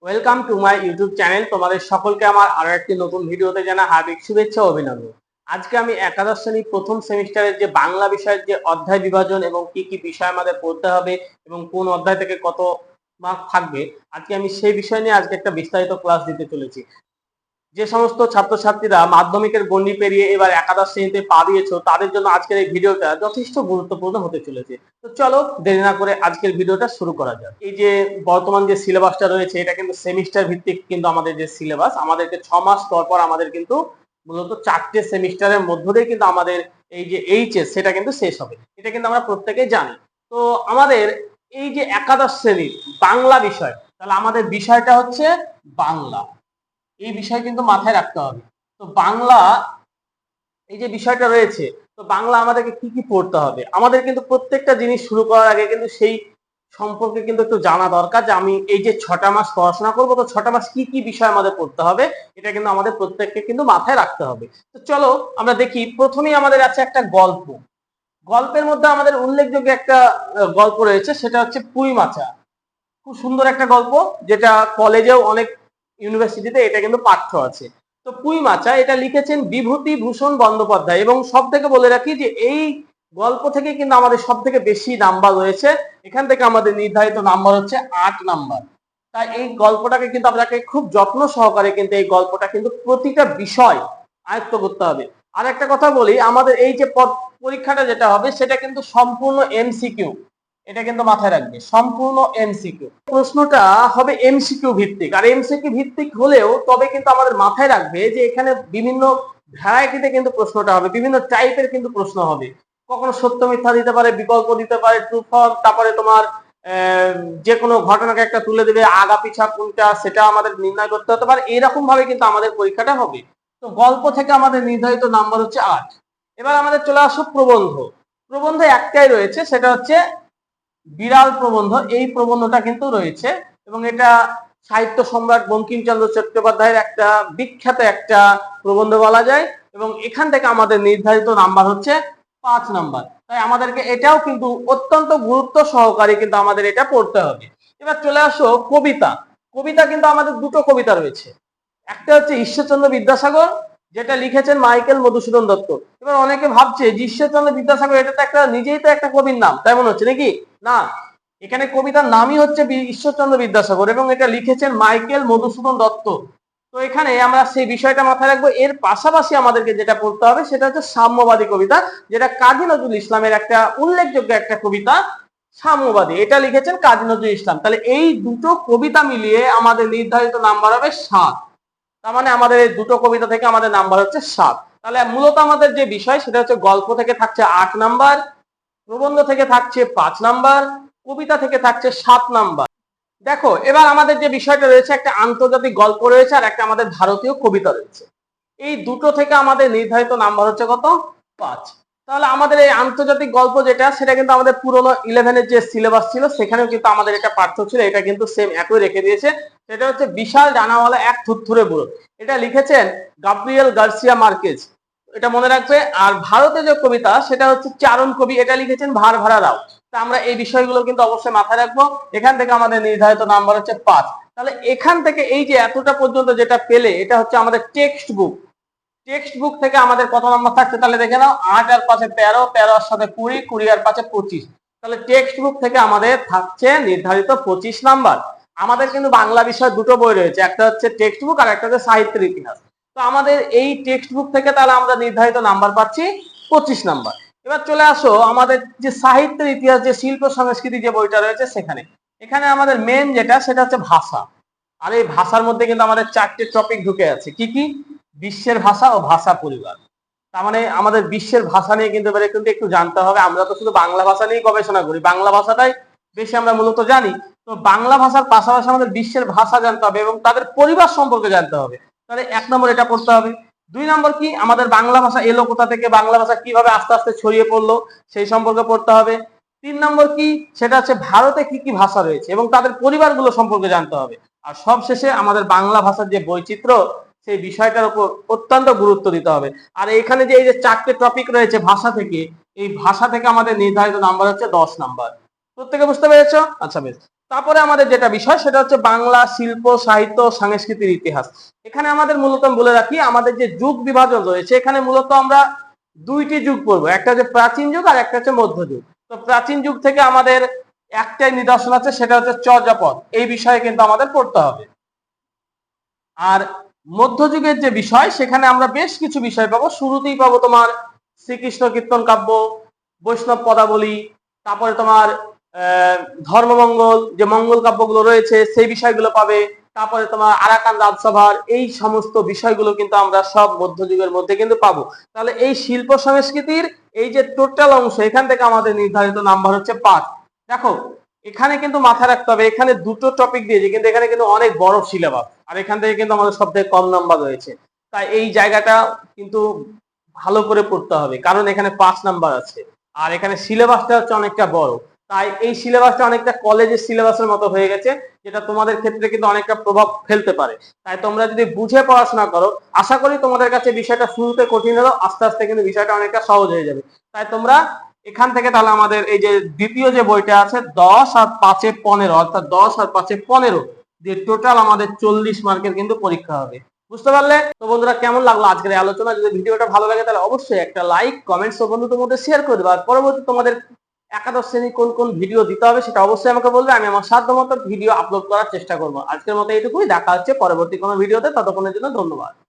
Welcome to my YouTube channel. তোমাদের সকলকে আমার আরো একটি নতুন ভিডিওতে জানা হার্দিক শুভেচ্ছা ও অভিনন্দন। আজকে আমি একাদশ শ্রেণীর প্রথম সেমিস্টারের যে বাংলা বিষয়ের যে অধ্যায় বিভাজন এবং কি কি বিষয় আমাদের পড়তে হবে এবং কোন অধ্যায় থেকে কত মার্ক থাকবে, আজকে আমি সেই বিষয় নিয়ে আজকে একটা বিস্তারিত ক্লাস দিতে চলেছি। যে সমস্ত ছাত্রছাত্রীরা মাধ্যমিকের গণ্ডি পেরিয়ে এবার একাদশ শ্রেণীতে পা দিয়েছো, তাদের জন্য আজকের এই ভিডিওটা যথেষ্ট গুরুত্বপূর্ণ হতে চলেছে। তো চলো দেরি না করে আজকের ভিডিওটা শুরু করা যাক। এই যে বর্তমান যে সিলেবাসটা রয়েছে, এটা কিন্তু সেমিস্টার ভিত্তিক, কিন্তু আমাদের যে সিলেবাস, আমাদেরকে 6 মাস পর পর আমাদের কিন্তু মূলত 4টে সেমিস্টারের মধ্য দিয়ে কিন্তু আমাদের এই যে এইচএস সেটা কিন্তু শেষ হবে। এটা কিন্তু আমরা প্রত্যেকেই জানি। তো আমাদের এই যে একাদশ শ্রেণীর বাংলা বিষয়, তাহলে আমাদের বিষয়টা হচ্ছে বাংলা। এই বিষয় কিন্তু মাথায় রাখতে হবে। তো বাংলা এই যে বিষয়টা রয়েছে, তো বাংলা আমাদেরকে কি কি পড়তে হবে, আমাদের কিন্তু প্রত্যেকটা জিনিস শুরু করার আগে কিন্তু সেই সম্পর্কে কিন্তু একটু জানা দরকার যে আমি এই যে 6টা মাস পড়াশোনা করবো, তো 6টা মাস কি কি বিষয় আমাদের পড়তে হবে, এটা কিন্তু আমাদের প্রত্যেককে কিন্তু মাথায় রাখতে হবে। তো চলো আমরা দেখি। প্রথমেই আমাদের আছে একটা গল্প। গল্পের মধ্যে আমাদের উল্লেখযোগ্য একটা গল্প রয়েছে, সেটা হচ্ছে পুঁই মাছা। খুব সুন্দর একটা গল্প, যেটা কলেজেও অনেক ইউনিভার্সিটিতে এটা কিন্তু পাঠ্য আছে। তো পুঁই মাছা এটা লিখেছেন বিভূতিভূষণ বন্দ্যোপাধ্যায়, এবং সব থেকে বলে রাখি যে এই গল্প থেকে কিন্তু আমাদের সব থেকে বেশি নাম্বার রয়েছে। এখান থেকে আমাদের নির্ধারিত নাম্বার হচ্ছে 8 নাম্বার। তাই এই গল্পটাকে কিন্তু আপনাকে খুব যত্ন সহকারে কিন্তু এই গল্পটা কিন্তু প্রতিটা বিষয় আয়ত্ত করতে হবে। আর একটা কথা বলি, আমাদের এই যে পরীক্ষাটা যেটা হবে সেটা কিন্তু সম্পূর্ণ এমসিকিউ। এটা কিন্তু মাথায় রাখবে, সম্পূর্ণ এমসিকিউ। প্রশ্নটা হবে এমসিকিউ ভিত্তিক, আর এমসিকিউ ভিত্তিক হলেও তবে কিন্তু আমাদের মাথায় রাখবে যে এখানে বিভিন্ন ভ্যারাইটিতে কিন্তু প্রশ্নটা হবে, বিভিন্ন টাইপের কিন্তু প্রশ্ন হবে। কখনো সত্য মিথ্যা দিতে পারে, বিকল্প দিতে পারে, ট্রু ফলস, তারপরে তোমার যে কোনো ঘটনাকে একটা তুলে দেবে, আগা পিছা কোনটা সেটা আমাদের নির্ণয় করতে হতে পারে। এরকম ভাবে কিন্তু আমাদের পরীক্ষাটা হবে। তো গল্প থেকে আমাদের নির্ধারিত নাম্বার হচ্ছে 8। এবার আমাদের চলে আসো প্রবন্ধ। প্রবন্ধ একটাই রয়েছে, সেটা হচ্ছে বিড়াল প্রবন্ধ। এই প্রবন্ধটা কিন্তু রয়েছে, এবং এটা সাহিত্য সম্রাট বঙ্কিমচন্দ্র চট্টোপাধ্যায়ের একটা বিখ্যাত একটা প্রবন্ধ বলা যায়, এবং এখান থেকে আমাদের নির্ধারিত নাম্বার হচ্ছে 5 নাম্বার। তাই আমাদেরকে এটাও কিন্তু অত্যন্ত গুরুত্ব সহকারে কিন্তু আমাদের এটা পড়তে হবে। এবার চলে আসো কবিতা। কবিতা কিন্তু আমাদের দুটো কবিতা রয়েছে। একটা হচ্ছে ঈশ্বরচন্দ্র বিদ্যাসাগর, যেটা লিখেছেন মাইকেল মধুসূদন দত্ত। এবার অনেকে ভাবছে যে ঈশ্বরচন্দ্র বিদ্যাসাগর এটা তো একটা নিজেই তো একটা কবির নাম, তাই মনে হচ্ছে নাকি? না, এখানে কবিতার নামই হচ্ছে ঈশ্বরচন্দ্র বিদ্যাসাগর, এবং এটা লিখেছেন মাইকেল মধুসূদন দত্ত। তো এখানে আমরা সেই বিষয়টা মাথায় রাখবো। এর পাশাপাশি আমাদেরকে যেটা পড়তে হবে সেটা হচ্ছে সাম্যবাদী কবিতা, যেটা কাজী নজরুল ইসলামের একটা উল্লেখযোগ্য একটা কবিতা। সাম্যবাদী এটা লিখেছেন কাজী নজরুল ইসলাম। তাহলে এই দুটো কবিতা মিলিয়ে আমাদের নির্ধারিত নাম্বার হবে 7। তার মানে আমাদের এই দুটো কবিতা থেকে আমাদের নাম্বার হচ্ছে 7। তাহলে মূলত আমাদের যে বিষয় সেটা হচ্ছে গল্প থেকে থাকছে 8 নাম্বার, প্রবন্ধ থেকে থাকছে 5 নাম্বার, কবিতা থেকে থাকছে 7 নাম্বার। দেখো এবার আমাদের যে বিষয়টা রয়েছে, একটা আন্তর্জাতিক গল্প রয়েছে আর একটা আমাদের ভারতীয় কবিতা রয়েছে। এই দুটো থেকে আমাদের নির্ধারিত নাম্বার হচ্ছে কত? 5। তাহলে আমাদের এই আন্তর্জাতিক গল্প যেটা, সেটা কিন্তু আমাদের পুরোনো 11-এর যে সিলেবাস ছিল সেখানেও কিন্তু আমাদের এটা পাঠ্য ছিল, এটা কিন্তু সেম একই রেখে দিয়েছে। সেটা হচ্ছে বিশাল ডানাওয়ালা এক থুরথুরে বুড়ো। এটা লিখেছেন গাব্রিয়েল গার্সিয়া মার্কেজ, এটা মনে রাখবে। আর ভারতে যে কবিতা সেটা হচ্ছে চারণ কবি, এটা লিখেছেন ভারভারা রাও। তা আমরা এই বিষয়গুলো কিন্তু অবশ্যই মাথায় রাখবো। এখান থেকে আমাদের নির্ধারিত নাম্বার হচ্ছে 5। তাহলে এখান থেকে এই যে এতটা পর্যন্ত যেটা পেলে, এটা হচ্ছে আমাদের টেক্সট বুক। টেক্সট বুক থেকে আমাদের কত নাম্বার থাকছে তাহলে দেখে নাও। 8 আর 5 13, 13 এর সাথে 20, 20 আর 5 25। তাহলে টেক্সট বুক থেকে আমাদের থাকছে নির্ধারিত 25 নাম্বার। আমাদের কিন্তু বাংলা বিষয় দুটো বই রয়েছে, একটা হচ্ছে টেক্সট বুক আর একটা হচ্ছে সাহিত্যের ইতিহাস। তো আমাদের এই টেক্সট বুক থেকে তাহলে আমরা নির্ধারিত নাম্বার পাচ্ছি 25 নাম্বার। এবার চলে আসো আমাদের যে সাহিত্যের ইতিহাস, যে শিল্প সংস্কৃতি যে বইটা রয়েছে সেখানে। এখানে আমাদের মেন যেটা সেটা হচ্ছে ভাষা। আর এই ভাষার মধ্যে কিন্তু আমাদের 4টে টপিক ঢুকে আছে। কি কি? বিশ্বের ভাষা ও ভাষা পরিবার। তার মানে আমাদের বিশ্বের ভাষা নিয়ে কিন্তু এবারে কিন্তু একটু জানতে হবে। আমরা তো শুধু বাংলা ভাষা নিয়ে গবেষণা করি, বাংলা ভাষাটাই বেশি আমরা মূলত জানি। তো বাংলা ভাষার পাশাপাশি আমাদের বিশ্বের ভাষা জানতে হবে এবং তাদের পরিবার সম্পর্কে জানতে হবে। তাহলে 1 নম্বর এটা পড়তে হবে। 2 নম্বর কি? আমাদের বাংলা ভাষা এলো কোথা থেকে, বাংলা ভাষা কিভাবে আস্তে আস্তে ছড়িয়ে পড়লো সেই সম্পর্কে পড়তে হবে। 3 নম্বর কি? সেটা হচ্ছে ভারতে কি কি ভাষা রয়েছে এবং তাদের পরিবারগুলো সম্পর্কে জানতে হবে। আর সবশেষে আমাদের বাংলা ভাষার যে বৈচিত্র্য, সেই বিষয়টার উপর অত্যন্ত গুরুত্ব দিতে হবে। আর এখানে যে এই যে 4টে টপিক রয়েছে ভাষা থেকে, এই ভাষা থেকে আমাদের নির্ধারিত নাম্বার হচ্ছে 10 নাম্বার। প্রত্যেকে বুঝতে পেরেছো? আচ্ছা বেশ। তারপরে আমাদের যেটা বিষয় সেটা হচ্ছে বাংলা শিল্প সাহিত্য সংস্কৃতির ইতিহাস। এখানে আমাদের মূলত বলে রাখি, আমাদের যে যুগ বিভাজন রয়েছে এখানে মূলত আমরা দুইটি যুগ পড়বো, একটা হচ্ছে প্রাচীন যুগ আর একটা হচ্ছে মধ্যযুগ। তো প্রাচীন যুগ থেকে আমাদের একটাই নিদর্শন আছে, সেটা হচ্ছে চর্যাপদ, এই বিষয়ে কিন্তু আমাদের পড়তে হবে। আর মধ্যযুগের যে বিষয় সেখানে আমরা বেশ কিছু বিষয় পাবো। শুরুতেই পাবো তোমার শ্রীকৃষ্ণ কীর্তন কাব্য, বৈষ্ণব পদাবলী, তারপরে তোমার ধর্মমঙ্গল যে মঙ্গল কাব্যগুলো রয়েছে সেই বিষয়গুলো পাবে। তারপরে তোমার আরাকান রাজসভার এই সমস্ত বিষয়গুলো কিন্তু আমরা সব মধ্যযুগের মধ্যে কিন্তু পাবো। তাহলে এই শিল্প সংস্কৃতির এই যে টোটাল অংশ, এখান থেকে আমাদের নির্ধারিত নাম্বার হচ্ছে 5। দেখো এখানে কিন্তু মাথায় রাখতে হবে, এখানে দুটো টপিক দিয়েছে কিন্তু এখানে কিন্তু অনেক বড় সিলেবাস, আর এখান থেকে কিন্তু আমাদের সব থেকে কম নাম্বার রয়েছে। তাই এই জায়গাটা কিন্তু ভালো করে পড়তে হবে, কারণ এখানে 5 নাম্বার আছে আর এখানে সিলেবাসটা হচ্ছে অনেকটা বড়। তাই এই সিলেবাসটা অনেকটা কলেজের সিলেবাসের মতো হয়ে গেছে, যেটা তোমাদের ক্ষেত্রে কিন্তু অনেকটা প্রভাব ফেলতে পারে। তাই তোমরা যদি বুঝে পড়াশোনা করো, আশা করি তোমাদের কাছে বিষয়টা শুরুতে কঠিন হলো, আস্তে আস্তে কিন্তু বিষয়টা অনেকটা সহজ হয়ে যাবে। তাই তোমরা এখান থেকে তাহলে আমাদের এই যে দ্বিতীয় যে বইটা আছে 10 আর 5-এ 15, অর্থাৎ 10 আর 5-এ 15 দিয়ে টোটাল আমাদের 40 মার্কের কিন্তু পরীক্ষা হবে। বুঝতে পারলে? তো বন্ধুরা কেমন লাগলো আজকের এই আলোচনা? যদি ভিডিওটা ভালো লাগে তাহলে অবশ্যই একটা লাইক, কমেন্টস ও বন্ধুদের মধ্যে শেয়ার করে দেবে। আর পরবর্তী তোমাদের একাদশ শ্রেণী কোন কোন ভিডিও দিতে হবে সেটা অবশ্যই আমাকে বলবে, আমি আমার সাধ্যমতো ভিডিও আপলোড করার চেষ্টা করবো। আজকের মতো এইটুকুই, দেখা হচ্ছে পরবর্তী কোনো ভিডিওতে, ততক্ষণের জন্য ধন্যবাদ।